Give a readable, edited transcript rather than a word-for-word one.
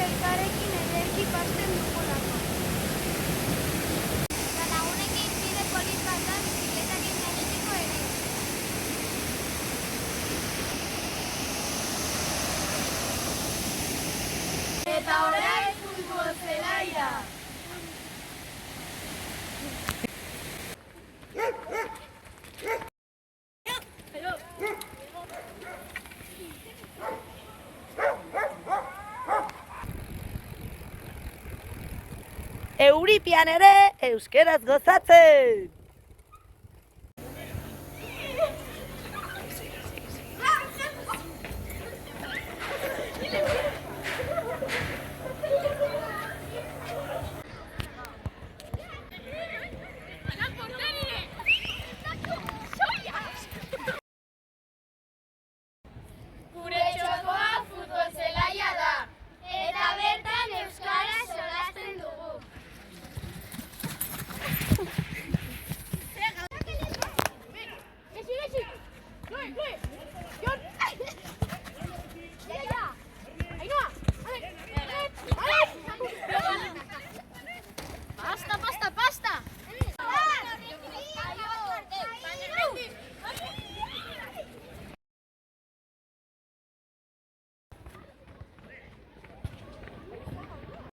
elkarrekin ederki pasten dugulako. Eta lagunekin bide polit bat da bizikletakin egiteko ere. Eta orain futbol zelaira! Euripian ere euskeraz gozatzen!